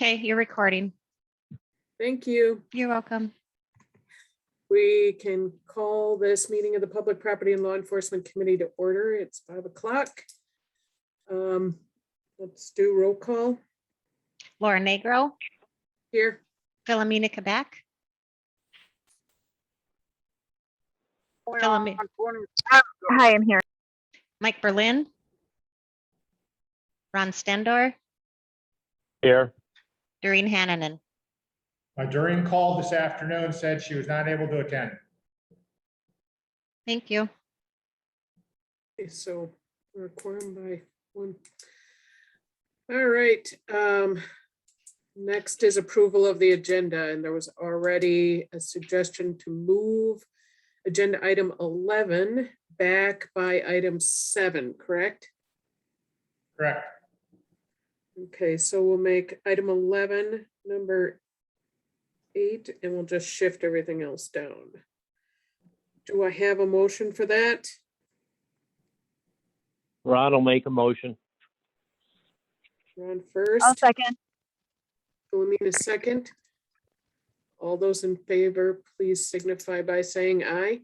Okay, you're recording. Thank you. You're welcome. We can call this meeting of the Public Property and Law Enforcement Committee to order. It's 5 o'clock. Let's do roll call Laura Negro, here. Philomena Quebec. Hi, I'm here. Mike Berlin. Ron Stendor, Here. Doreen Hannanen. Doreen called this afternoon, said she was not able to attend. Thank you. Okay, so we're quorum by 1. All right. Next is approval of the agenda, and there was already a suggestion to move agenda item 11 back by item 7, correct? Correct. Okay, so we'll make item 11 number 8, and we'll just shift everything else down. Do I have a motion for that? Ron will make a motion. Ron first. I'll second. Philomena second. All those in favor, please signify by saying aye.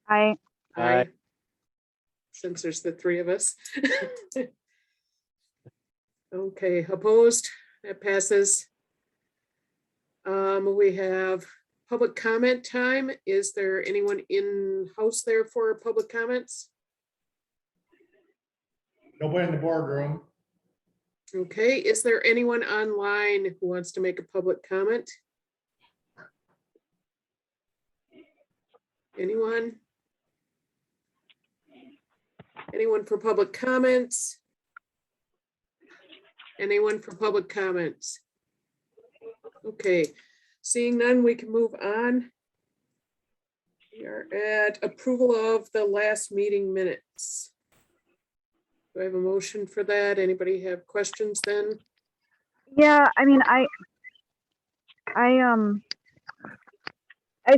Aye. Aye. Since there's the 3 of us. Okay, opposed, that passes. We have public comment time. Is there anyone in house there for public comments? Nobody in the boardroom. Okay, is there anyone online who wants to make a public comment? Anyone? Anyone for public comments? Anyone for public comments? Okay, seeing none, we can move on. We are at approval of the last meeting minutes. Do I have a motion for that? Anybody have questions then? Yeah, I mean, I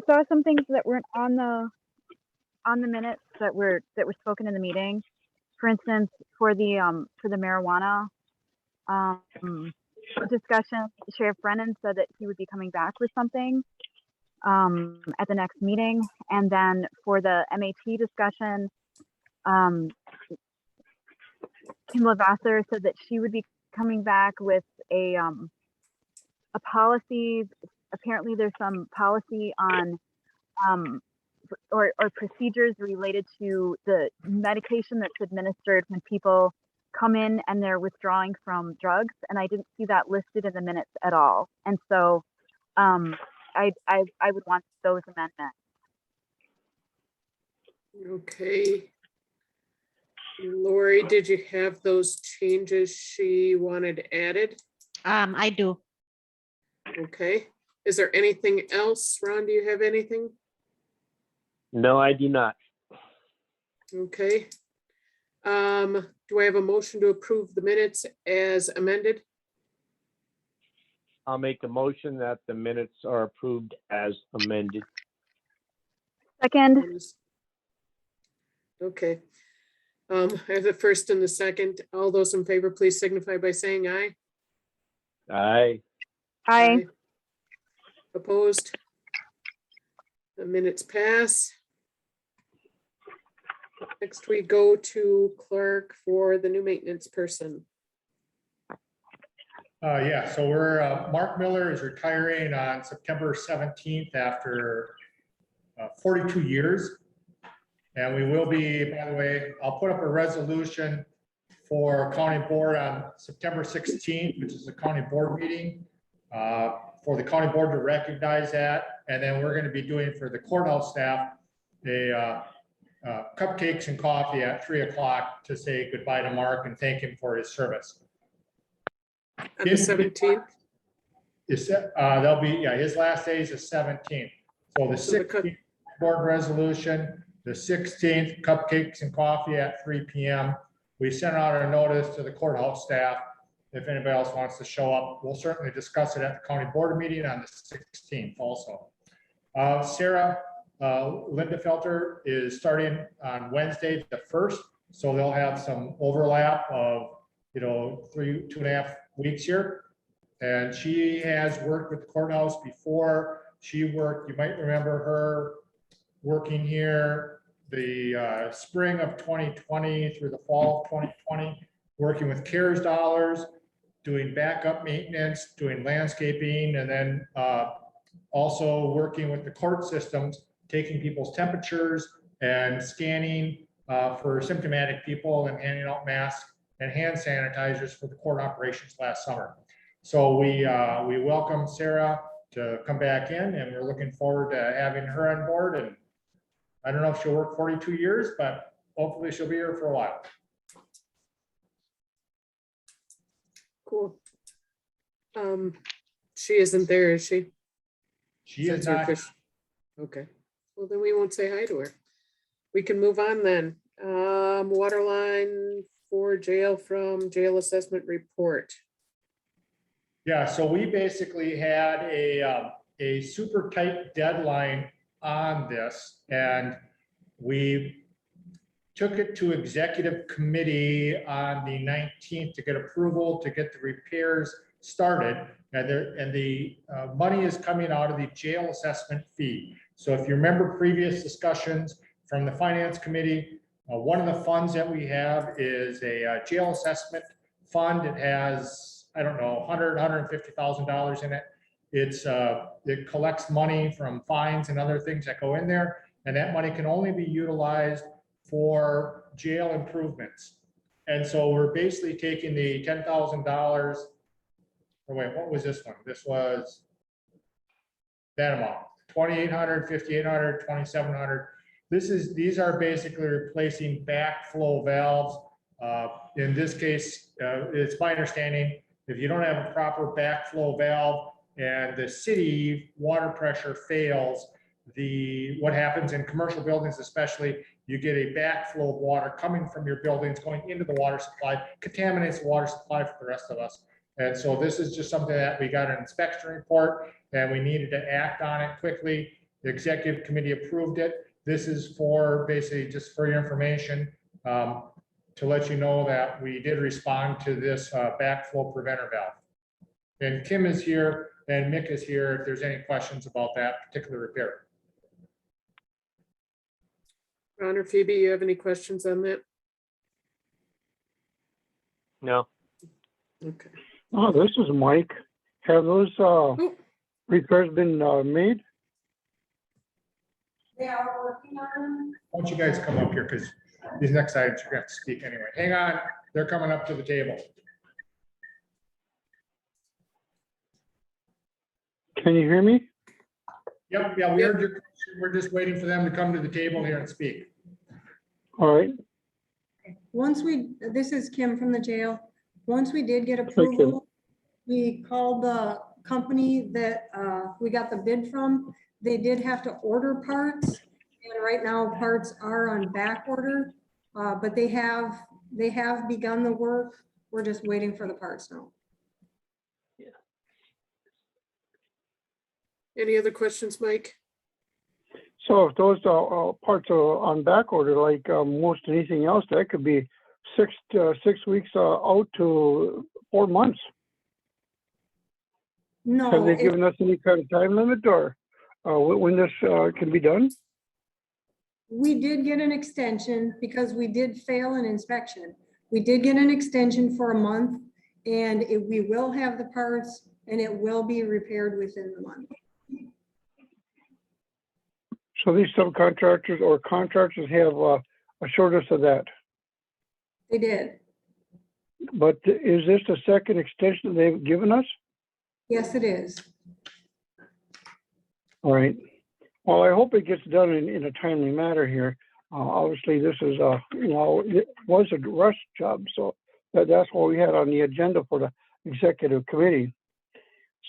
saw some things that weren't on the minutes that were spoken in the meeting. For instance, for the marijuana discussion, Sheriff Brennan said that he would be coming back with something at the next meeting. And then for the MAT discussion, Kim Lavasser said that she would be coming back with a policy. Apparently there's some policy on or procedures related to the medication that's administered when people come in and they're withdrawing from drugs, and I didn't see that listed in the minutes at all. And so I would want those amendments. Okay. Lori, did you have those changes she wanted added? I do. Okay. Is there anything else? Ron, do you have anything? No, I do not. Okay. Do I have a motion to approve the minutes as amended? I'll make a motion that the minutes are approved as amended. Second. Okay. I have the first and the second. All those in favor, please signify by saying aye. Aye. Aye. Opposed? The minutes pass. Next, we go to clerk for the new maintenance person. Yeah, so we're, Mark Miller is retiring on September 17th after 42 years. And we will be, by the way, I'll put up a resolution for county board on September 16th, which is the county board meeting, for the county board to recognize that. And then we're going to be doing for the courthouse staff, cupcakes and coffee at 3 o'clock to say goodbye to Mark and thank him for his service. On the 17th? There'll be, yeah, his last day is the 17th. So the 16th board resolution, the 16th cupcakes and coffee at 3 p.m. We sent out a notice to the courthouse staff. If anybody else wants to show up, we'll certainly discuss it at the county board meeting on the 16th also. Sarah Lindefelter is starting on Wednesday the 1st. So they'll have some overlap of, 2.5 weeks here. And she has worked with the courthouse before. She worked, you might remember her working here the spring of 2020 through the fall of 2020, working with CARES dollars, doing backup maintenance, doing landscaping, and then also working with the court systems, taking people's temperatures and scanning for symptomatic people and handing out masks and hand sanitizers for the court operations last summer. So we welcome Sarah to come back in, and we're looking forward to having her on board. And I don't know if she'll work 42 years, but hopefully she'll be here for a while. Cool. She isn't there, is she? She is That's her not. fish. Okay, well then we won't say hi to her. We can move on then. Water line for jail from jail assessment report. Yeah, so we basically had a super tight deadline on this, and we took it to executive committee on the 19th to get approval to get the repairs started. And the money is coming out of the jail assessment fee. So if you remember previous discussions from the finance committee, one of the funds that we have is a jail assessment fund. It has, I don't know, $150,000 in it. It collects money from fines and other things that go in there, and that money can only be utilized for jail improvements. And so we're basically taking the $10,000. Or wait, what was this one? This was that amount, 2,800, 5,800, 2,700. These are basically replacing backflow valves. In this case, it's my understanding, if you don't have a proper backflow valve and the city water pressure fails, what happens in commercial buildings especially, you get a backflow of water coming from your buildings going into the water supply, contaminates the water supply for the rest of us. And so this is just something that we got an inspection report and we needed to act on it quickly. The executive committee approved it. This is for basically just for your information, to let you know that we did respond to this backflow preventer valve. And Kim is here and Mick is here if there's any questions about that particular repair. Ron or Phoebe, you have any questions on that? No. Okay. Oh, this is Mike. Have those repairs been made? They are working on them. Why don't you guys come up here, because these next items you're gonna have to speak anyway. Hang on, they're coming up to the table. Can you hear me? Yep, yeah, we're just waiting for them to come to the table here and speak. All right. This is Kim from the jail. Once we did get Kim. approval, we called the company that we got the bid from. They did have to order parts, and right now parts are on back order, but they have begun the work. We're just waiting for the parts now. Any other questions, Mike? So if those parts are on back order, like most anything else, that could be 6 weeks out to 4 months. No, Have they given us any kind of time limit or when this can be done? we did get an extension because we did fail an inspection. We did get an extension for a month, and we will have the parts and it will be repaired within the month. So these subcontractors or contractors have assured us of that. They did. But is this the second extension they've given us? Yes, it is. All right. Well, I hope it gets done in a timely manner here. Obviously, this is it was a rush job, so that's what we had on the agenda for the executive committee.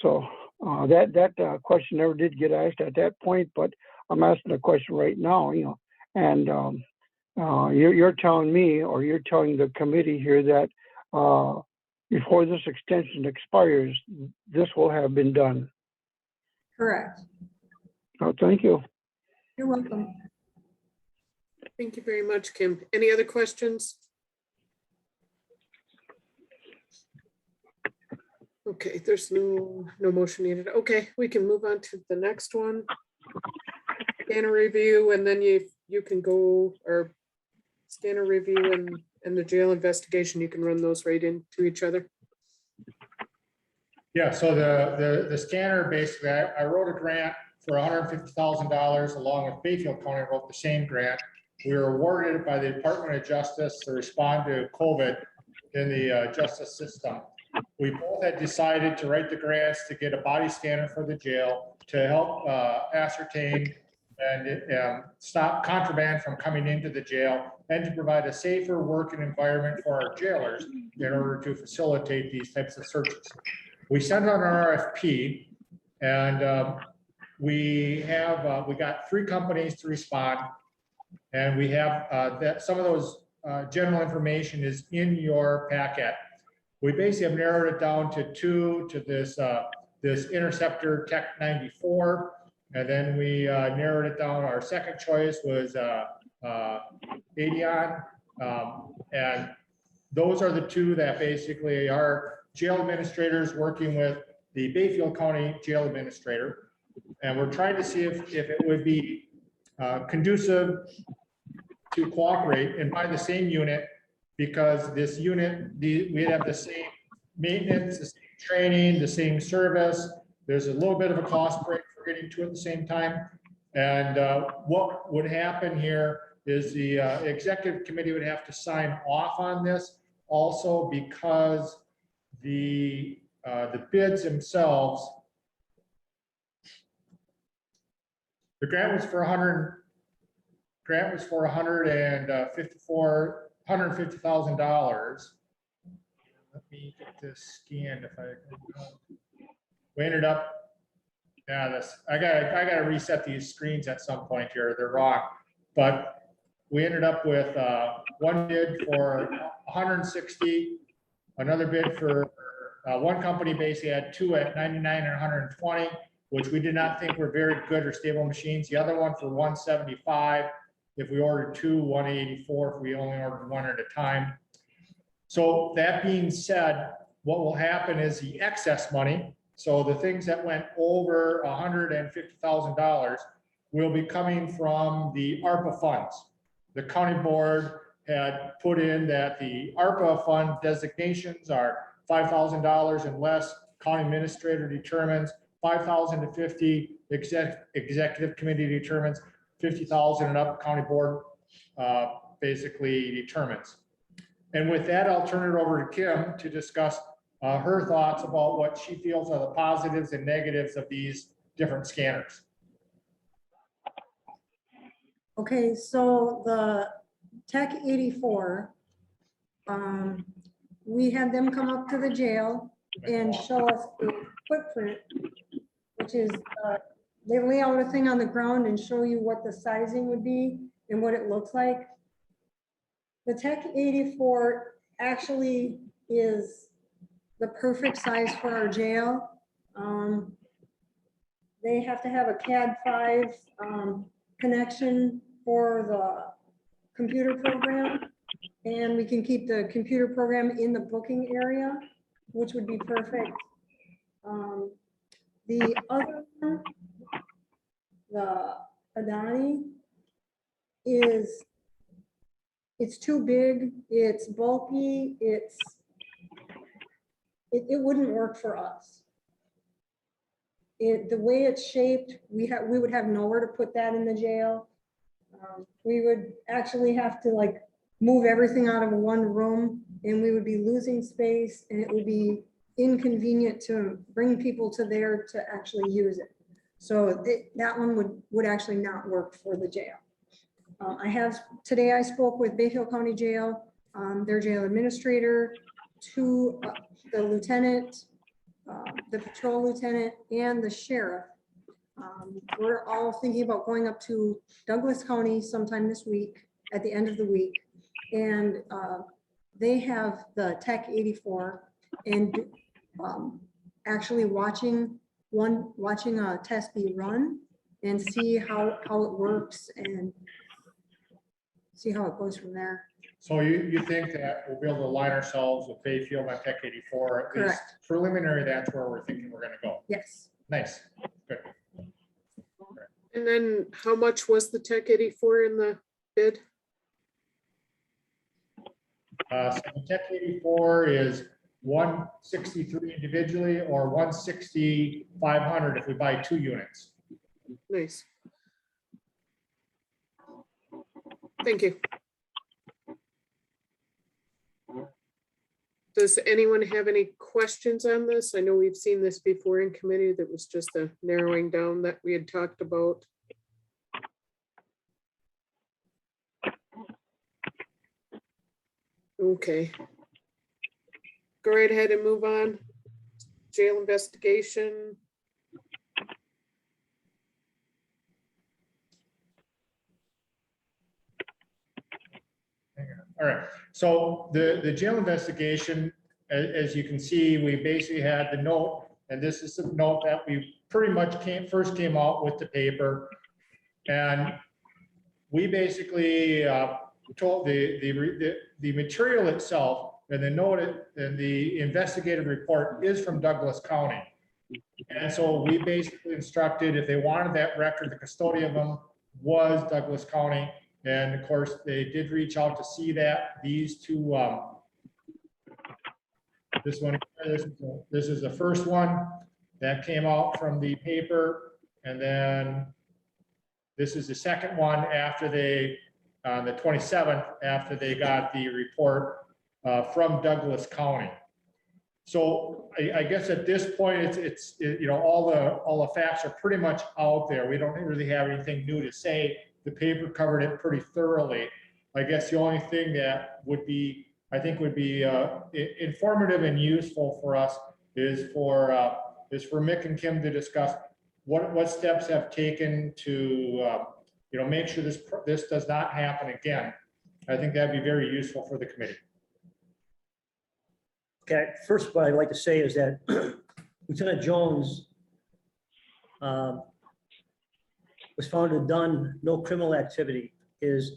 So that question never did get asked at that point, but I'm asking a question right now, and you're telling me, or you're telling the committee here that before this extension expires, this will have been done. Correct. Oh, thank you. You're welcome. Thank you very much, Kim. Any other questions? Okay, there's no motion needed. Okay, we can move on to the next one. Scanner review, and then you can go, or scanner review and the jail investigation, you can run those right into each other. Yeah, so the scanner, basically, I wrote a grant for $150,000 along with Bayfield County, wrote the same grant. We were awarded it by the Department of Justice to respond to COVID in the justice system. We both had decided to write the grants to get a body scanner for the jail to help ascertain and stop contraband from coming into the jail, and to provide a safer working environment for our jailers in order to facilitate these types of searches. We sent out an RFP, and we got 3 companies to respond, and we have that some of those general information is in your packet. We basically have narrowed it down to 2, to this Interceptor Tech 94, and then we narrowed it down. Our second choice was Adion, and those are the 2 that basically are jail administrators working with the Bayfield County Jail Administrator. And we're trying to see if it would be conducive to cooperate and buy the same unit, because this unit, we have the same maintenance, the same training, the same service. There's a little bit of a cost break for getting to it at the same time. And what would happen here is the executive committee would have to sign off on this also, because the bids themselves, the grant was for $150,000. Let me get this scanned if I can. We ended up, I gotta reset these screens at some point here. They're wrong, but we ended up with one bid for 160, another bid for one company basically had 2 at 99 and 120, which we did not think were very good or stable machines. The other one for 175, if we ordered 2, 184 if we only ordered 1 at a time. So that being said, what will happen is the excess money, so the things that went over $150,000 will be coming from the ARPA funds. The county board had put in that the ARPA fund designations are $5,000 and less. County administrator determines 5,000 to 50. Executive committee determines 50,000 and up. County board basically determines. And with that, I'll turn it over to Kim to discuss her thoughts about what she feels are the positives and negatives of these different scanners. Okay, so the Tech 84, we had them come up to the jail and show us a footprint, which is, they lay out a thing on the ground and show you what the sizing would be and what it looks like. The Tech 84 actually is the perfect size for our jail. They have to have a CAD 5 connection for the computer program, and we can keep the computer program in the booking area, which would be perfect. The other one, the Adani, it's too big, it's bulky, it wouldn't work for us. The way it's shaped, we would have nowhere to put that in the jail. We would actually have to like move everything out of one room, and we would be losing space, and it would be inconvenient to bring people to there to actually use it. So that one would actually not work for the jail. Today I spoke with Bayfield County Jail, their jail administrator, the lieutenant, the patrol lieutenant, and the sheriff. We're all thinking about going up to Douglas County sometime this week, at the end of the week. And they have the Tech 84 and actually watching a test be run and see how it works and see how it goes from there. So you think that we'll be able to align ourselves with Bayfield on Tech 84, at least Correct. preliminary, that's where we're thinking we're gonna go. Yes. Nice, good. And then how much was the Tech 84 in the bid? So the Tech 84 is 163 individually or 160,500 if we buy 2 units. Nice. Thank you. Does anyone have any questions on this? I know we've seen this before in committee. That was just a narrowing down that we had talked about. Okay. Go right ahead and move on. Jail investigation. All right, so the jail investigation, as you can see, we basically had the note, and this is the note that we pretty much first came out with the paper. And we basically told the material itself and the note and the investigative report is from Douglas County. And so we basically instructed if they wanted that record, the custodian of them was Douglas County. And of course, they did reach out to see that. These two, this is the first one that came out from the paper. And then this is the second one after they, on the 27th, after they got the report from Douglas County. So I guess at this point, it's you know, all the facts are pretty much out there. We don't really have anything new to say. The paper covered it pretty thoroughly. I guess the only thing that would be, I think would be informative and useful for us is for Mick and Kim to discuss what steps have taken to you know, make sure this does not happen again. I think that'd be very useful for the committee. Okay, first, what I'd like to say is that Lieutenant Jones was found to have done no criminal activity. His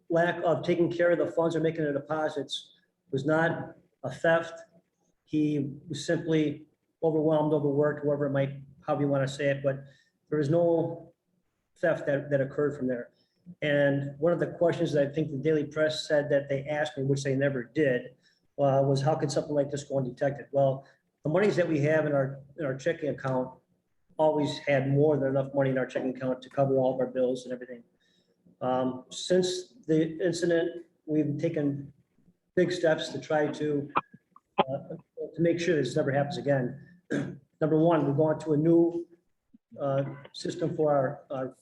lack of taking care of the funds or making the deposits was not a theft. He was simply overwhelmed, overworked, however you want to say it, but there was no theft that occurred from there. And one of the questions that I think the Daily Press said that they asked me, which they never did, was how could something like this go undetected? Well, the monies that we have in our checking account always had more than enough money in our checking account to cover all of our bills and everything. Since the incident, we've taken big steps to try to make sure this never happens again. Number one, we're going to a new system for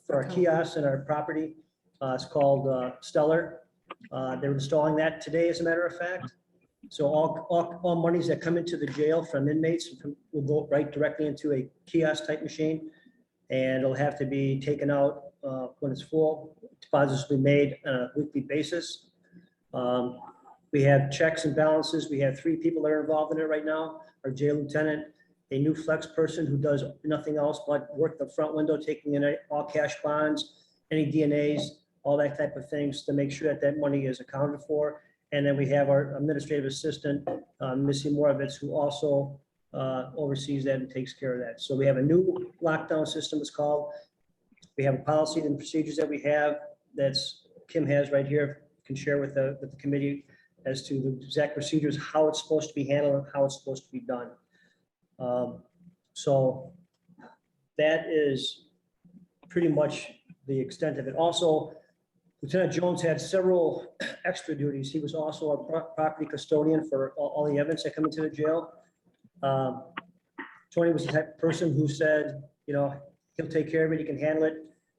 our kiosks and our property. It's called Stellar. They're installing that today, as a matter of fact. So all monies that come into the jail from inmates will go right directly into a kiosk type machine, and it'll have to be taken out when it's full. Deposits will be made on a weekly basis. We have checks and balances. We have 3 people that are involved in it right now. Our jail lieutenant, a new flex person who does nothing else but work the front window, taking in all cash bonds, any DNAs, all that type of things to make sure that that money is accounted for. And then we have our administrative assistant, Missy Moravitz, who also oversees that and takes care of that. So we have a new lockdown system, it's called. We have a policy and procedures that we have that's Kim has right here, can share with the committee as to the exact procedures, how it's supposed to be handled and how it's supposed to be done. So that is pretty much the extent of it. Also, Lieutenant Jones had several extra duties. He was also a property custodian for all the evidence that come into the jail. Tony was the type of person who said, you know, he'll take care of it, he can handle it,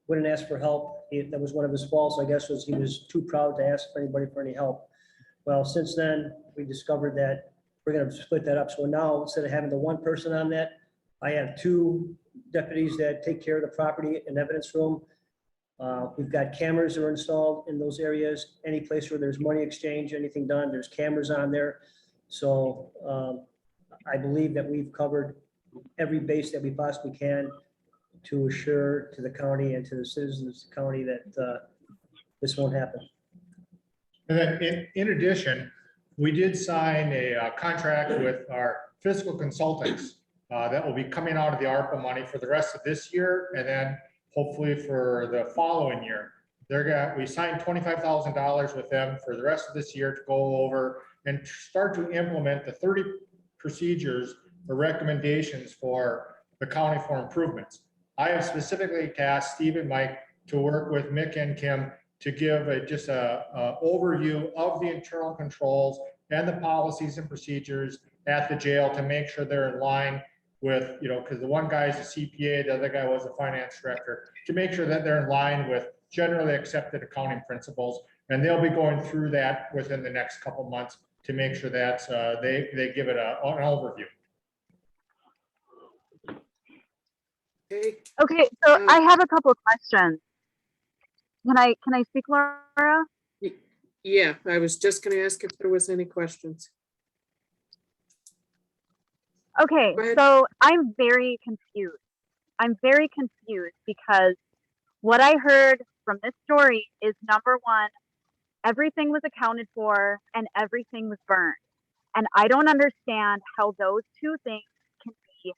wouldn't ask for help. That was one of his faults, I guess, was he was too proud to ask anybody for any help. Well, since then, we discovered that we're going to split that up. So now, instead of having the one person on that, I have 2 deputies that take care of the property and evidence room. We've got cameras that are installed in those areas. Any place where there's money exchange, anything done, there's cameras on there. So I believe that we've covered every base that we possibly can to assure to the county and to the citizens of the county that this won't happen. And then in addition, we did sign a contract with our fiscal consultants that will be coming out of the ARPA money for the rest of this year and then hopefully for the following year. We signed $25,000 with them for the rest of this year to go over and start to implement the 30 procedures or recommendations for the county for improvements. I have specifically tasked Steve and Mike to work with Mick and Kim to give just a overview of the internal controls and the policies and procedures at the jail to make sure they're in line with, because the one guy is a CPA, the other guy was a finance director, to make sure that they're in line with generally accepted accounting principles. And they'll be going through that within the next couple months to make sure that they give it an overview. Okay, Okay, so I have a couple of questions. Can I speak, Laura? yeah, I was just gonna ask if there was any questions. Okay, Go ahead. so I'm very confused. I'm very confused because what I heard from this story is, number one, everything was accounted for and everything was burned. And I don't understand how those two things can be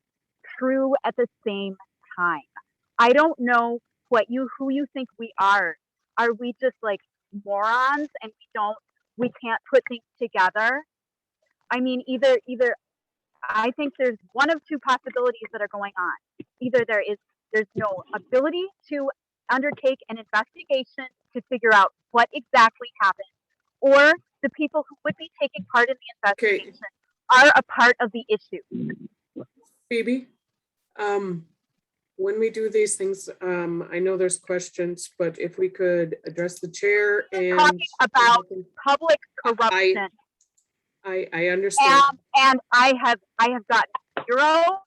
true at the same time. I don't know who you think we are. Are we just like morons and we can't put things together? I mean, either I think there's one of two possibilities that are going on. Either there's no ability to undertake an investigation to figure out what exactly happened, or the people who would be taking part in the Okay. investigation are a part of the issue. Phoebe, when we do these things, I know there's questions, but if we could address the chair and. Talking about public corruption. I understand. And I have gotten zero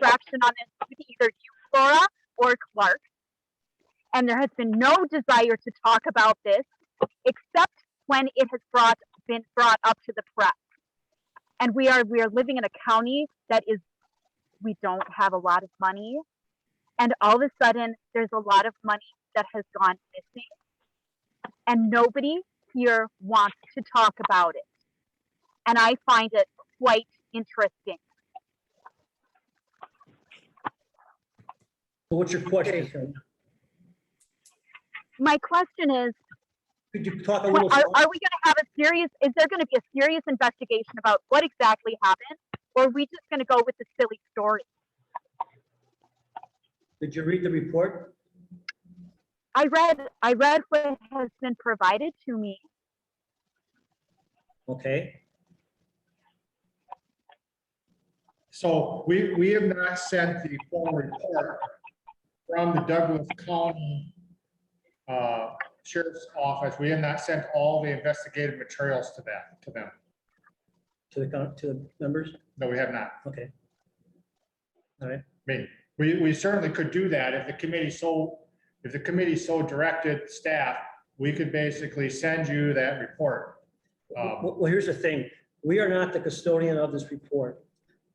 traction on this with either you, Laura, or Clark. And there has been no desire to talk about this, except when it has been brought up to the press. And we are living in a county that we don't have a lot of money. And all of a sudden there's a lot of money that has gone missing. And nobody here wants to talk about it. And I find it quite interesting. So what's your question? Okay. Phil? My question is, Could you talk a are little? we going to have is there going to be a serious investigation about what exactly happened? Or are we just going to go with the silly story? Did you read the report? I read what has been provided to me. Okay. So we have not sent the full report from the Douglas County Sheriff's Office. We have not sent all the investigative materials to them. To the members? No, we have not. Okay. All right. I mean, we certainly could do that if the committee so directed staff, we could basically send you that report. Well, here's the thing. We are not the custodian of this report.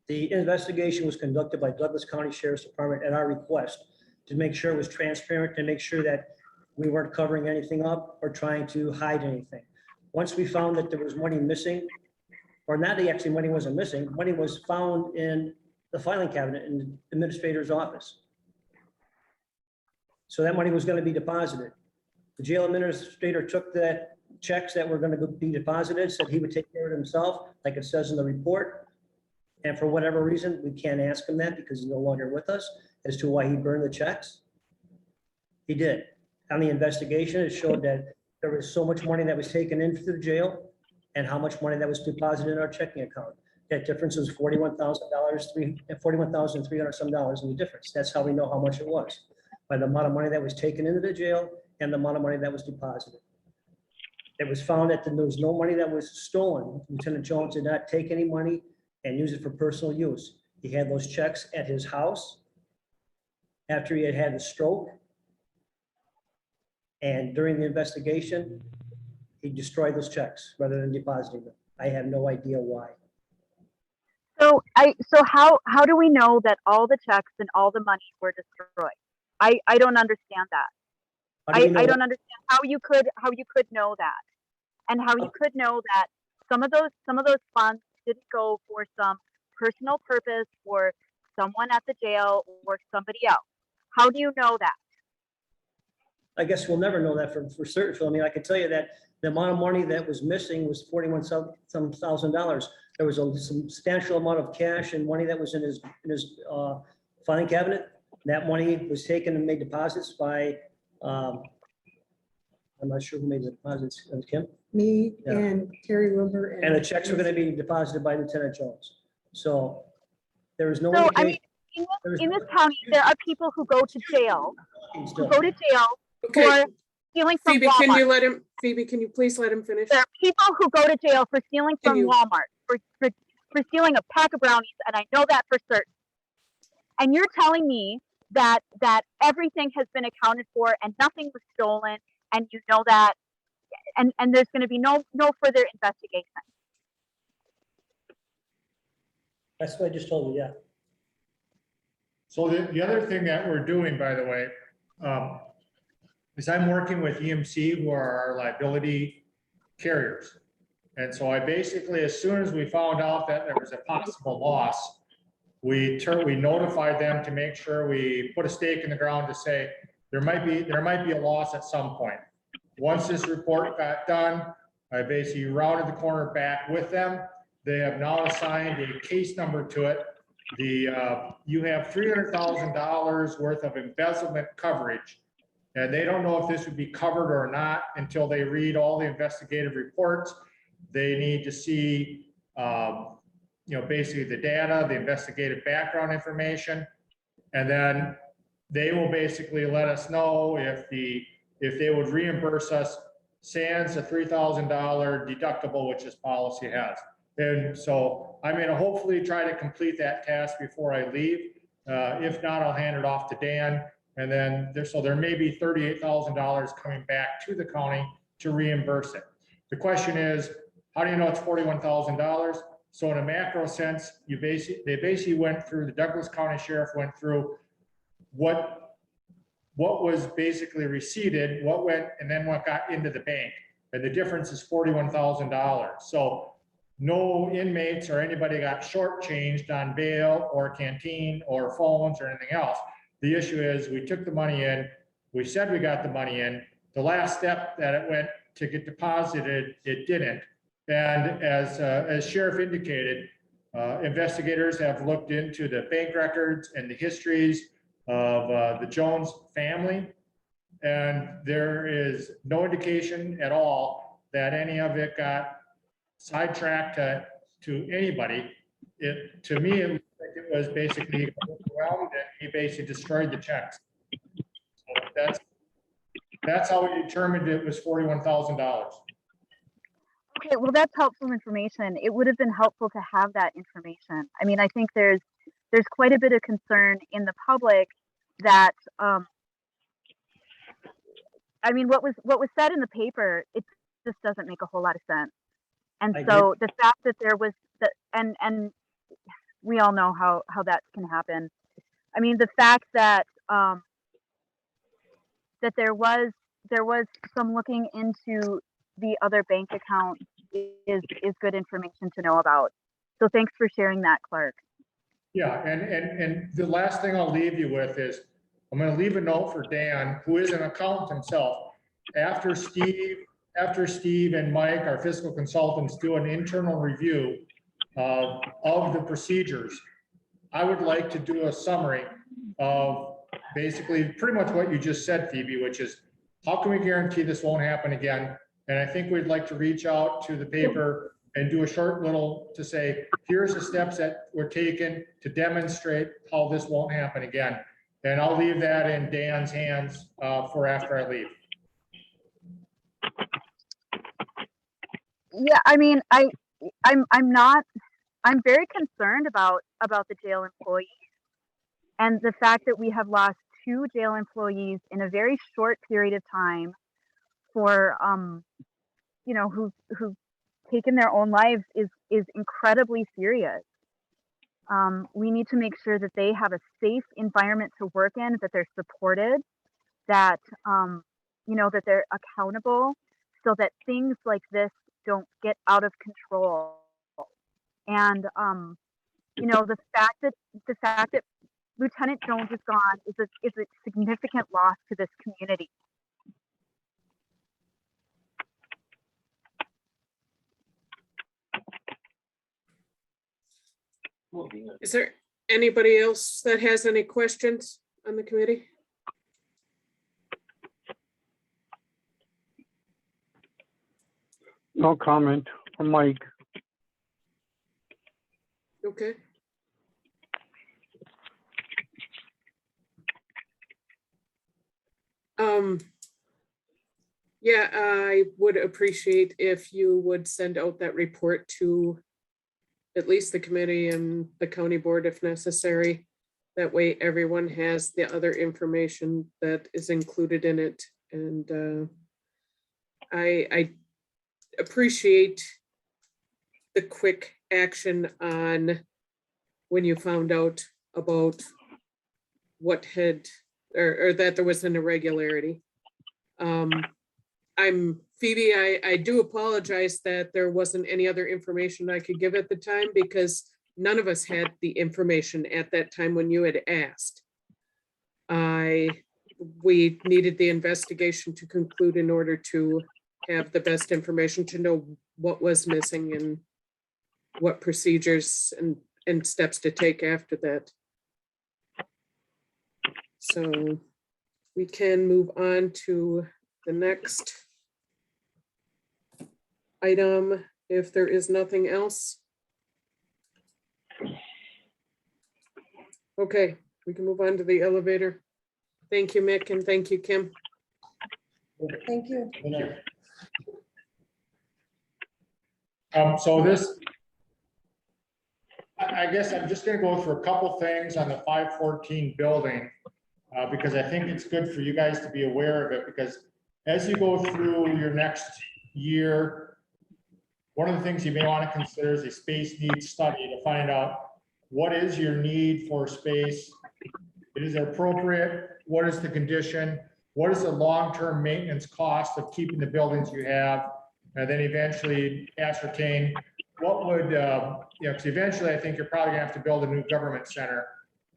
The investigation was conducted by Douglas County Sheriff's Department at our request to make sure it was transparent, to make sure that we weren't covering anything up or trying to hide anything. Once we found that there was money missing, or not actually money wasn't missing, money was found in the filing cabinet in the administrator's office. So that money was going to be deposited. The jail administrator took that checks that were going to be deposited, said he would take care of it himself, like it says in the report. And for whatever reason, we can't ask him that because he's no longer with us as to why he burned the checks. He did. On the investigation, it showed that there was so much money that was taken into the jail and how much money that was deposited in our checking account. That difference was $41,000, $41,300 some dollars in the difference. That's how we know how much it was, by the amount of money that was taken into the jail and the amount of money that was deposited. It was found that there was no money that was stolen. Lieutenant Jones did not take any money and use it for personal use. He had those checks at his house after he had had a stroke. And during the investigation, he destroyed those checks rather than depositing them. I have no idea why. So how do we know that all the checks and all the money were destroyed? I don't understand that. How do you know I that? don't understand how you could know that, and how you could know that some of those funds didn't go for some personal purpose for someone at the jail or somebody else. How do you know that? I guess we'll never know that for certain, Phil. I mean, I can tell you that the amount of money that was missing was some thousand dollars. There was a substantial amount of cash and money that was in his filing cabinet. That money was taken and made deposits by, I'm not sure who made the deposits, Kim? Me Yeah. and Terry Wilbur. And the checks were gonna be deposited by Lieutenant Jones. So there was no So, I mean, indication. in this county, there are people who go to jail, Still. Okay, for stealing from Phoebe, can you Walmart. let him, Phoebe, can you please let him finish? There are people who go to jail for stealing Can from you- Walmart, for stealing a pack of brownies, and I know that for certain. And you're telling me that everything has been accounted for and nothing was stolen, and you know that, and there's going to be no further investigation. That's what I just told you, yeah. So the other thing that we're doing, by the way, is I'm working with EMC, who are our liability carriers. And so I basically, as soon as we found out that there was a possible loss, we notified them to make sure we put a stake in the ground to say, there might be a loss at some point. Once this report got done, I basically rounded the corner back with them. They have now assigned a case number to it. You have $300,000 worth of embezzlement coverage, and they don't know if this would be covered or not until they read all the investigative reports. They need to see, basically the data, the investigative background information, and then they will basically let us know if they would reimburse us sans a $3,000 deductible, which this policy has. And so I'm going to hopefully try to complete that task before I leave. If not, I'll hand it off to Dan. And then there may be $38,000 coming back to the county to reimburse it. The question is, how do you know it's $41,000? So in a macro sense, they basically went through, the Douglas County Sheriff went through what was basically receipted, what went, and then what got into the bank. And the difference is $41,000. So no inmates or anybody got shortchanged on bail or canteen or phones or anything else. The issue is we took the money in, we said we got the money in, the last step that it went to get deposited, it didn't. And as Sheriff indicated, investigators have looked into the bank records and the histories of the Jones family. And there is no indication at all that any of it got sidetracked to anybody. To me, it looked like it was basically overwhelmed and he basically destroyed the checks. So that's how we determined it was $41,000. Okay, well, that's helpful information. It would have been helpful to have that information. I mean, I think there's quite a bit of concern in the public that, I mean, what was said in the paper, it just doesn't make a whole lot of sense. And I so the fact that there was and we all know how that can happen. I mean, the fact that that there was some looking into the other bank account is good information to know about. So thanks for sharing that, Clark. Yeah, and the last thing I'll leave you with is, I'm gonna leave a note for Dan, who is an accountant himself. After Steve and Mike, our fiscal consultants, do an internal review of the procedures, I would like to do a summary of basically pretty much what you just said, Phoebe, which is, how can we guarantee this won't happen again? And I think we'd like to reach out to the paper and do a short little to say, here's the steps that were taken to demonstrate how this won't happen again. And I'll leave that in Dan's hands for after I leave. Yeah, I mean, I'm very concerned about the jail employees and the fact that we have lost 2 jail employees in a very short period of time for who've taken their own lives is incredibly serious. We need to make sure that they have a safe environment to work in, that they're supported, that that they're accountable so that things like this don't get out of control. And, the fact that Lieutenant Jones is gone is a significant loss to this community. Is there anybody else that has any questions on the committee? No comment from Mike. Okay. Yeah, I would appreciate if you would send out that report to at least the committee and the county board if necessary. That way everyone has the other information that is included in it. And I appreciate the quick action on when you found out about what had, or that there was an irregularity. Phoebe, I do apologize that there wasn't any other information I could give at the time because none of us had the information at that time when you had asked. We needed the investigation to conclude in order to have the best information to know what was missing and what procedures and steps to take after that. So we can move on to the next item if there is nothing else. Okay, we can move on to the elevator. Thank you, Mick, and thank you, Kim. Thank you. So this, I guess I'm just gonna go through a couple things on the 514 building, because I think it's good for you guys to be aware of it, because as you go through your next year, one of the things you may want to consider is a space needs study to find out what is your need for space. Is it appropriate? What is the condition? What is the long-term maintenance cost of keeping the buildings you have? And then eventually ascertain what would, because eventually I think you're probably gonna have to build a new government center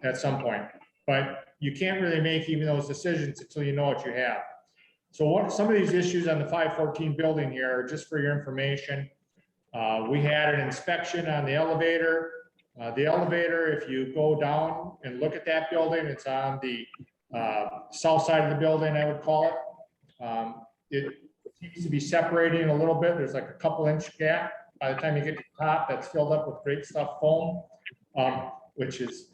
at some point, but you can't really make even those decisions until you know what you have. So what some of these issues on the 514 building here, just for your information, we had an inspection on the elevator. The elevator, if you go down and look at that building, it's on the south side of the building, I would call it. It seems to be separating a little bit. There's like a couple inch gap. By the time you get to the top, that's filled up with great stuff foam, which is,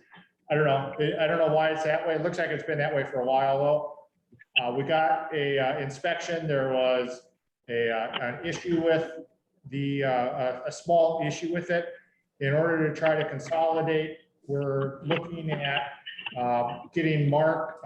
I don't know why it's that way. It looks like it's been that way for a while though. We got a inspection. There was an issue with a small issue with it. In order to try to consolidate, we're looking at getting Mark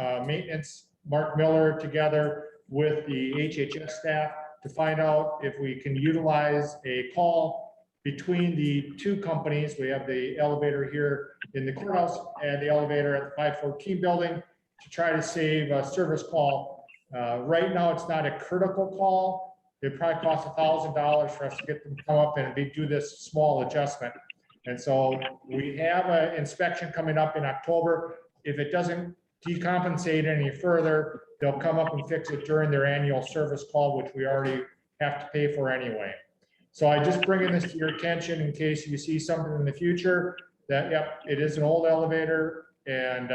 Miller together with the HHS staff to find out if we can utilize a call between the two companies. We have the elevator here in the courthouse and the elevator at the 514 building to try to save a service call. Right now, it's not a critical call. It probably costs $1,000 for us to get them to come up and do this small adjustment. And so we have an inspection coming up in October. If it doesn't decompensate any further, they'll come up and fix it during their annual service call, which we already have to pay for anyway. So I just bringing this to your attention in case you see something in the future that, yep, it is an old elevator and,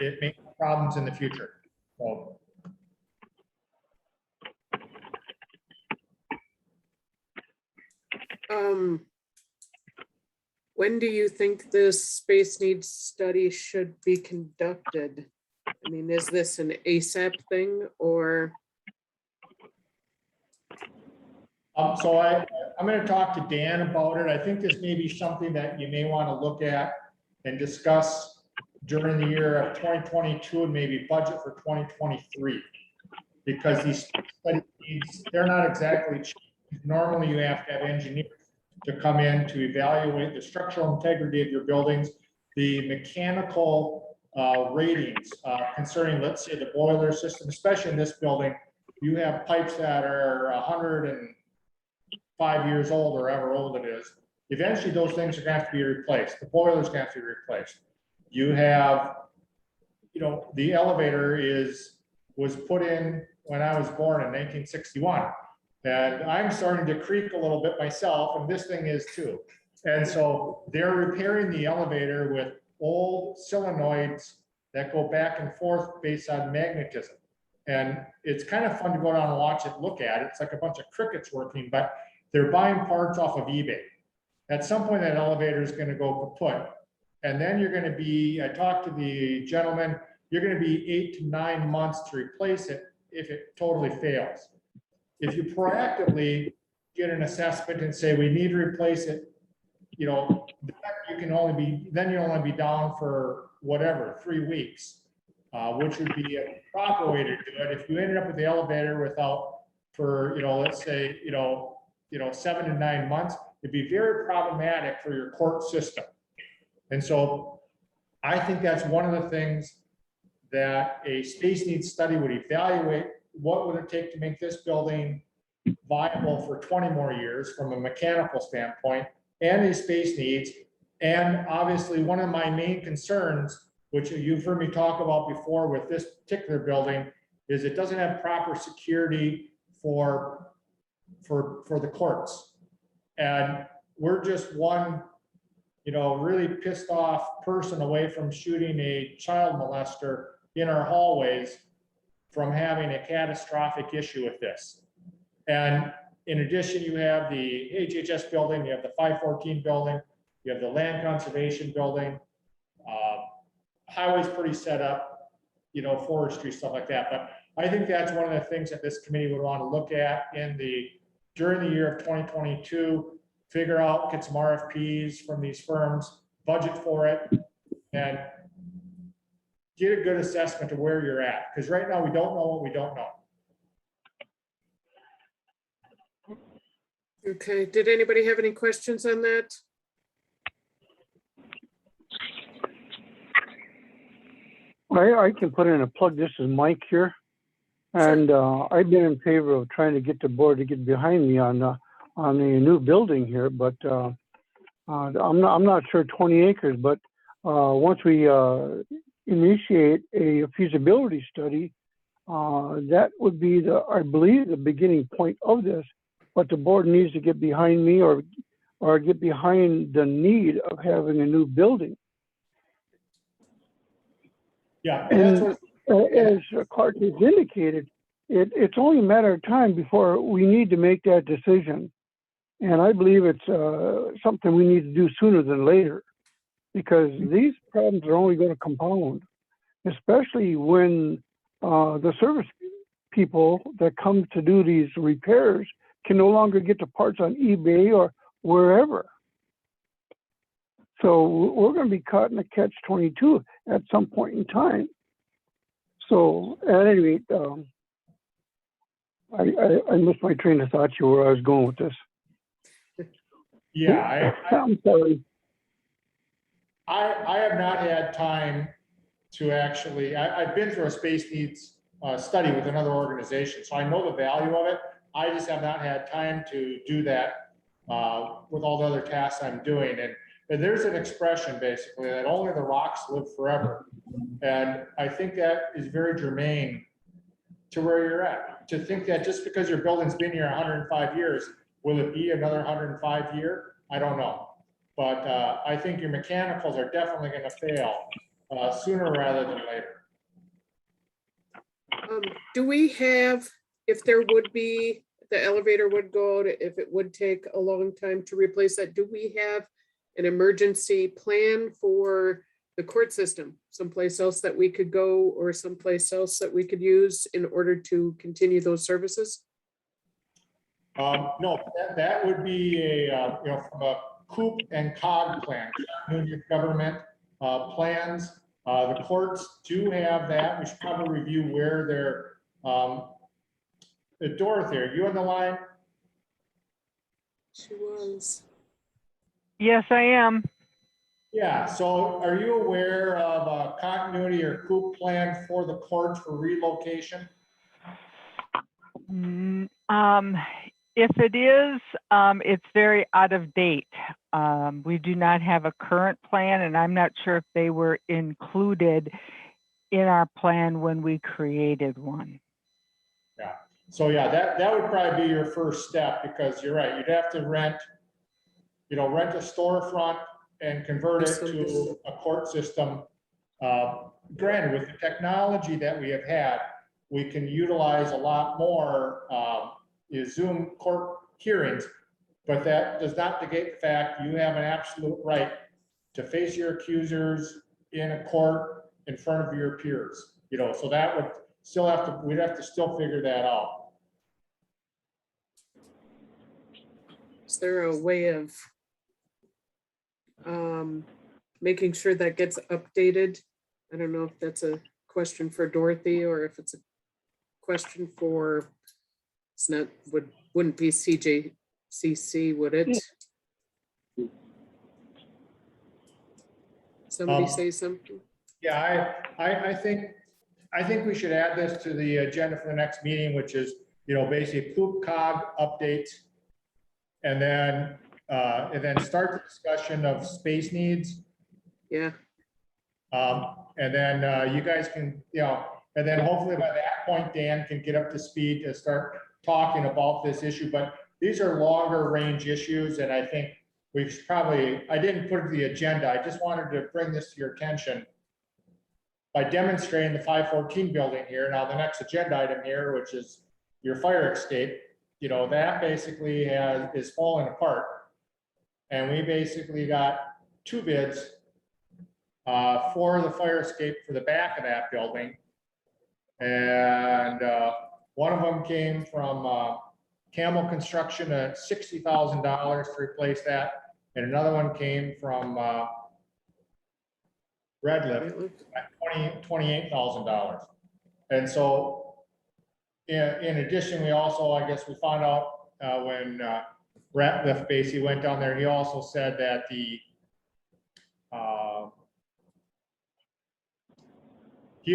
it may have problems in the future. So. When do you think this space needs study should be conducted? I mean, is this an ASAP thing or? So I'm going to talk to Dan about it. I think this may be something that you may want to look at and discuss during the year of 2022 and maybe budget for 2023. Because these study needs, they're not exactly cheap. Normally you have to have engineers to come in to evaluate the structural integrity of your buildings, the mechanical ratings concerning, let's say, the boiler system, especially in this building. You have pipes that are 105 years old or however old it is. Eventually, those things are going to have to be replaced. The boiler's going to have to be replaced. You have, you know, the elevator was put in when I was born in 1961. And I'm starting to creak a little bit myself, and this thing is too. And so they're repairing the elevator with old solenoids that go back and forth based on magnetism. And it's kind of fun to go down and watch it, look at it. It's like a bunch of crickets working, but they're buying parts off of eBay. At some point, that elevator is going to go kaput. And then you're going to be, I talked to the gentleman, you're going to be 8 to 9 months to replace it if it totally fails. If you proactively get an assessment and say, we need to replace it, you know, then you'll only be down for whatever, 3 weeks, which would be a proper way to do it. If you ended up with the elevator without, for, you know, let's say, 7 to 9 months, it'd be very problematic for your court system. And so I think that's one of the things that a space needs study would evaluate. What would it take to make this building viable for 20 more years from a mechanical standpoint, and the space needs. And obviously, one of my main concerns, which you've heard me talk about before with this particular building, is it doesn't have proper security for the courts. And we're just one, really pissed off person away from shooting a child molester in our hallways from having a catastrophic issue with this. And in addition, you have the HHS building, you have the 514 building, you have the land conservation building, highway's pretty set up, forestry, stuff like that. But I think that's one of the things that this committee would want to look at during the year of 2022, figure out, get some RFPs from these firms, budget for it, and get a good assessment of where you're at. Because right now we don't know what we don't know. Okay, did anybody have any questions on that? I can put in a plug. This is Mike here. And I've been in favor of trying to get the board to get behind me on the new building here, but I'm not sure 20 acres, but once we initiate a feasibility study, that would be I believe the beginning point of this, but the board needs to get behind me or get behind the need of having a new building. Yeah, and as Clark has indicated, it's only a matter of time before we need to make that decision. And I believe it's something we need to do sooner than later, because these problems are only going to compound, especially when the service people that come to do these repairs can no longer get the parts on eBay or wherever. So we're going to be caught in a catch-22 at some point in time. So at any rate, I missed my train of thought. You where I was going with this. Yeah, I'm sorry. I have not had time to actually, I've been through a space needs study with another organization, so I know the value of it. I just have not had time to do that with all the other tasks I'm doing. And there's an expression basically that only the rocks live forever. And I think that is very germane to where you're at. To think that just because your building's been here 105 years, will it be another 105 year? I don't know. But I think your mechanicals are definitely going to fail sooner rather than later. Do we have, if there would be, the elevator would go to, if it would take a long time to replace that, do we have an emergency plan for the court system, someplace else that we could go or someplace else that we could use in order to continue those services? No, that would be a, from a COOP and COG plan, Union government plans. The courts do have that. We should probably review where they're, Dorothy, are you on the line? She was. Yes, I am. Yeah, so are you aware of a continuity or COOP plan for the courts for relocation? If it is, it's very out of date. We do not have a current plan, and I'm not sure if they were included in our plan when we created one. Yeah, so yeah, that would probably be your first step, because you're right, you'd have to rent a storefront and convert it to a court system. Granted, with the technology that we have had, we can utilize a lot more Zoom court hearings, but that does not negate the fact you have an absolute right to face your accusers in a court in front of your peers. So that would still we'd have to still figure that out. Is there a way of making sure that gets updated? I don't know if that's a question for Dorothy or if it's a question for, it's not, wouldn't be CJCC, would it? Somebody say something? Yeah, I think we should add this to the agenda for the next meeting, which is, basically COOP COG updates. And then start the discussion of space needs. Yeah, And then you guys can, and then hopefully by that point, Dan can get up to speed to start talking about this issue. But these are longer range issues, and I think I didn't put it to the agenda. I just wanted to bring this to your attention by demonstrating the 514 building here. Now, the next agenda item here, which is your fire escape, that basically is falling apart. And we basically got 2 bids for the fire escape for the back of that building. And one of them came from Camel Construction at $60,000 to replace that. And another one came from Redlift at $28,000. And so in addition, we also, I guess we found out when Ratliff basically went down there, he also said that he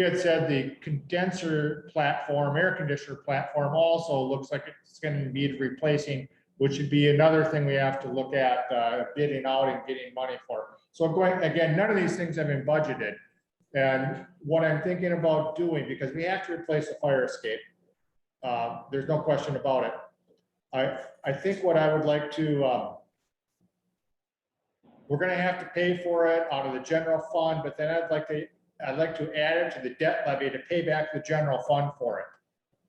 had said the condenser platform, air conditioner platform also looks like it's going to be replacing, which would be another thing we have to look at bidding out and getting money for. So again, none of these things have been budgeted. And what I'm thinking about doing, because we have to replace the fire escape, there's no question about it. I think what I would like to, we're going to have to pay for it out of the general fund, but then I'd like to add it to the debt levy to pay back the general fund for it.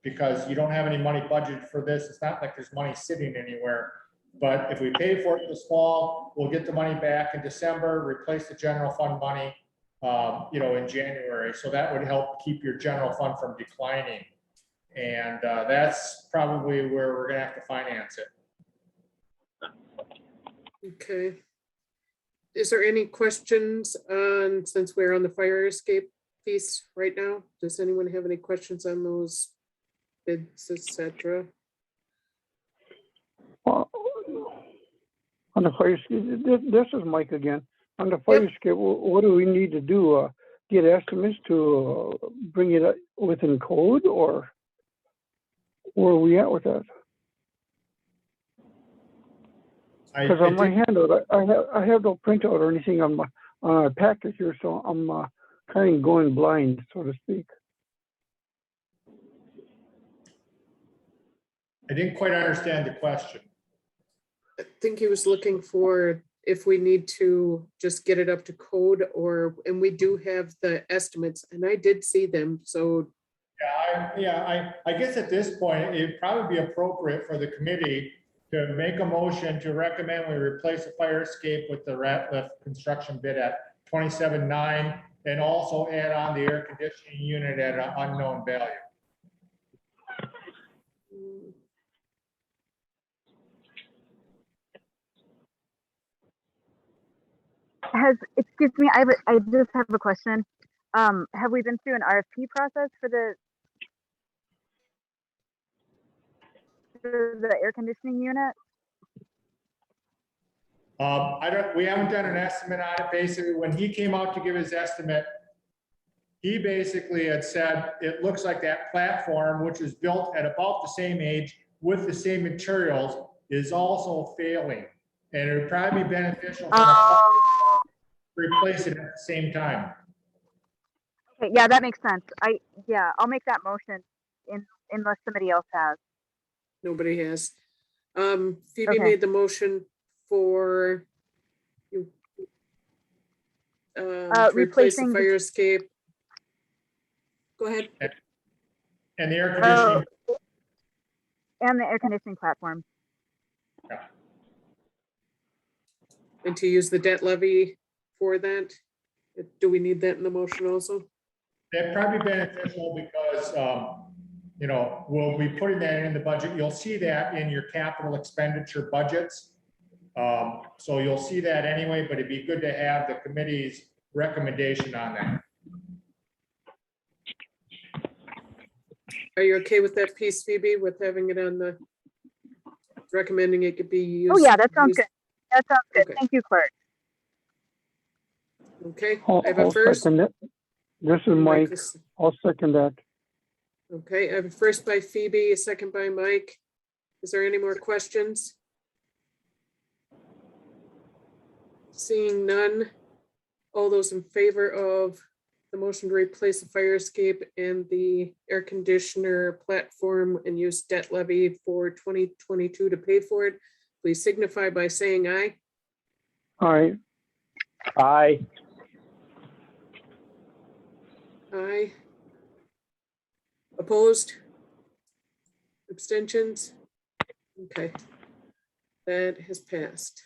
Because you don't have any money budgeted for this. It's not like there's money sitting anywhere. But if we pay for it this fall, we'll get the money back in December, replace the general fund money, in January. So that would help keep your general fund from declining. And that's probably where we're going to have to finance it. okay. Is there any questions on, since we're on the fire escape piece right now? Does anyone have any questions on those bids, etc.? On the fire escape, this is Mike again. On the fire escape, what do we need to do? Get estimates to bring it within code, or where are we at with that? Because on my handout, I have no printout or anything on my packet here, so I'm kind of going blind, so to speak. I didn't quite understand the question. I think he was looking for if we need to just get it up to code, and we do have the estimates, and I did see them, so. I guess at this point, it'd probably be appropriate for the committee to make a motion to recommend we replace the fire escape with the Ratliff construction bid at $27,900, and also add on the air conditioning unit at an unknown value. Excuse me, I just have a question. Have we been through an RFP process for the air conditioning unit? We haven't done an estimate on it. Basically, when he came out to give his estimate, he basically had said, it looks like that platform, which was built at about the same age with the same materials, is also failing. And it would probably be beneficial to replace it at the same time. Okay, yeah, that makes sense. I'll make that motion unless somebody else has. Nobody has. Phoebe Okay. made the motion for you. To replace the Replacing fire escape. Go ahead. And the air conditioning, and the air conditioning platform. And to use the debt levy for that. Do we need that in the motion also? that'd probably be beneficial because, you know, we'll be putting that in the budget. You'll see that in your capital expenditure budgets. So you'll see that anyway, but it'd be good to have the committee's recommendation on that. Are you okay with that piece, Phoebe, with having it on the, recommending it could be used? Oh, yeah, that sounds used- good. That sounds good. Okay. Thank you, clerk. Okay, I'll I have a first. second it. This is Mike. I'll second that. Okay, I have a first by Phoebe, a second by Mike. Is there any more questions? Seeing none. All those in favor of the motion to replace the fire escape and the air conditioner platform and use debt levy for 2022 to pay for it, please signify by saying aye. All right. Aye. Aye. Opposed? Abstentions? Okay. That has passed.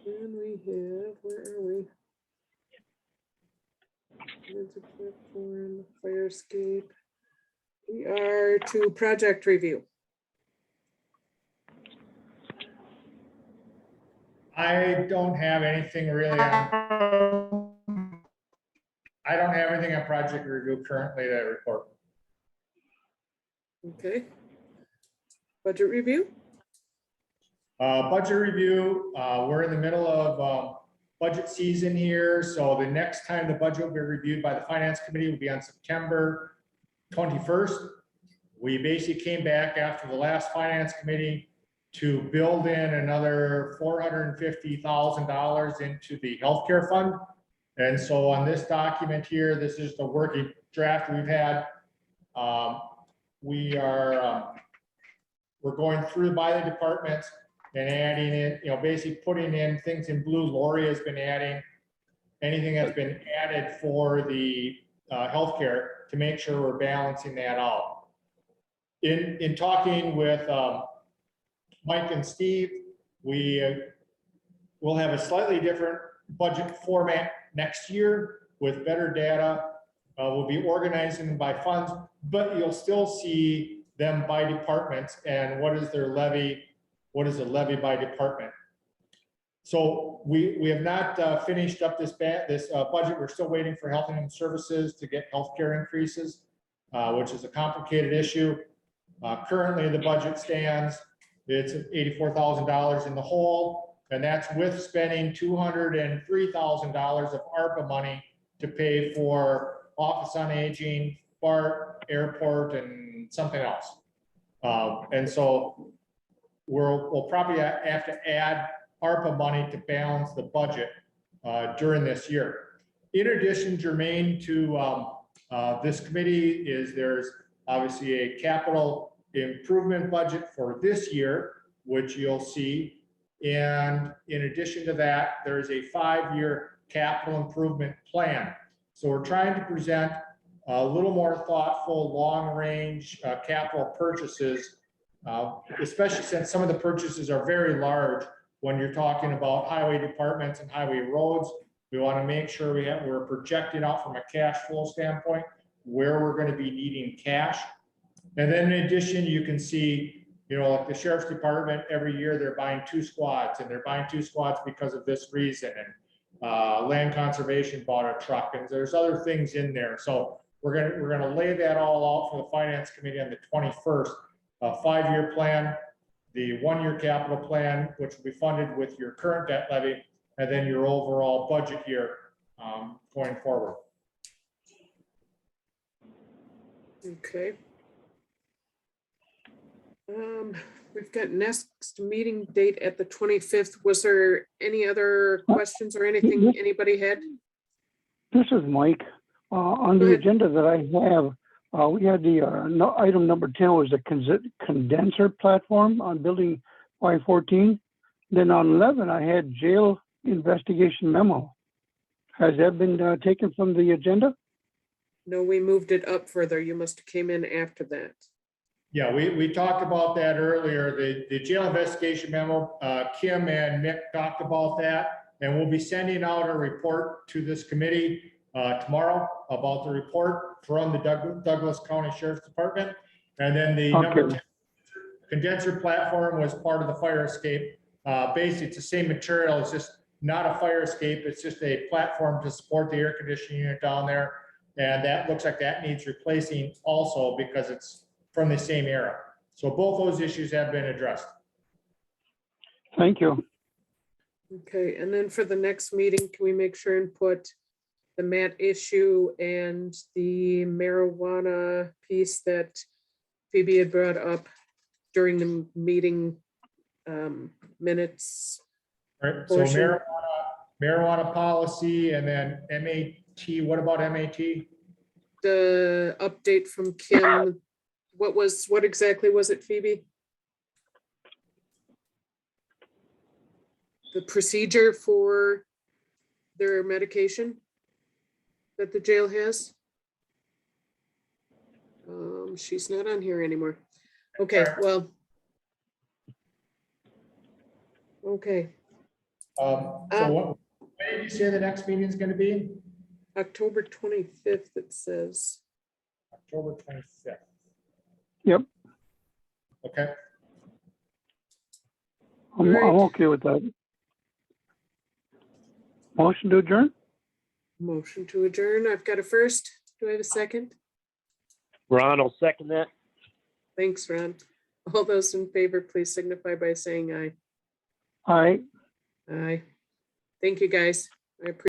And we have, where are we? There's a platform, fire escape. We are to project review. I don't have anything really on, I don't have anything on project review currently to report. Okay. Budget review? Budget review, we're in the middle of budget season here. So the next time the budget will be reviewed by the finance committee will be on September 21st. We basically came back after the last finance committee to build in another $450,000 into the healthcare fund. And so on this document here, this is the working draft we've had. We're going through by the departments and adding in, you know, basically putting in things in blue. Lori has been adding anything that's been added for the healthcare to make sure we're balancing that out. In talking with Mike and Steve, we will have a slightly different budget format next year with better data. We'll be organizing them by funds, but you'll still see them by departments and what is their levy, what is the levy by department. So we have not finished up this budget. We're still waiting for health and human services to get healthcare increases, which is a complicated issue. Currently the budget stands, it's $84,000 in the hole, and that's with spending $203,000 of ARPA money to pay for Office on Aging, BART, airport, and something else. And so we'll probably have to add ARPA money to balance the budget during this year. In addition, germane to this committee is there's obviously a capital improvement budget for this year, which you'll see. And in addition to that, there's a 5-year capital improvement plan. So we're trying to present a little more thoughtful, long-range capital purchases, especially since some of the purchases are very large. When you're talking about highway departments and highway roads, we want to make sure we're projecting out from a cash flow standpoint where we're going to be needing cash. And then in addition, you can see, you know, like the sheriff's department, every year they're buying 2 squads, and they're buying 2 squads because of this reason. And land conservation bought a truck, and there's other things in there. So we're gonna lay that all out for the finance committee on the 21st, a 5-year plan. the one-year capital plan, which will be funded with your current debt levy, and then your overall budget year going forward. Okay. We've got next meeting date at the 25th. Was there any other questions or anything anybody had? This is Mike. On Go the ahead. agenda that I have, we had the item number 10 was the condenser platform on building 514. Then on 11, I had jail investigation memo. Has that been taken from the agenda? No, we moved it up further. You must have came in after that. Yeah, we talked about that earlier, the jail investigation memo. Kim and Mick talked about that, and we'll be sending out a report to this committee tomorrow about the report from the Douglas County Sheriff's Department. And then the number 10 condenser platform was part of the fire escape. Basically, it's the same material. It's just not a fire escape. It's just a platform to support the air conditioning unit down there. And that looks like that needs replacing also because it's from the same era. So both those issues have been addressed. Thank you. Okay, and then for the next meeting, can we make sure and put the mat issue and the marijuana piece that Phoebe had brought up during the meeting minutes? All right, so Portion. marijuana policy, and then MAT, what about MAT? The update from Kim, what exactly was it, Phoebe? The procedure for their medication that the jail has? She's not on here anymore. Okay, well. Okay, So when did you say the next meeting is going to be? October 25th, it says. October 25th. Yep, Okay. I'm Right. okay with that. Motion to adjourn? Motion to adjourn. I've got a first. Do I have a second? Ron will second that. Thanks, Ron. All those in favor, please signify by saying aye. Aye. Aye. Thank you, guys. I appreciate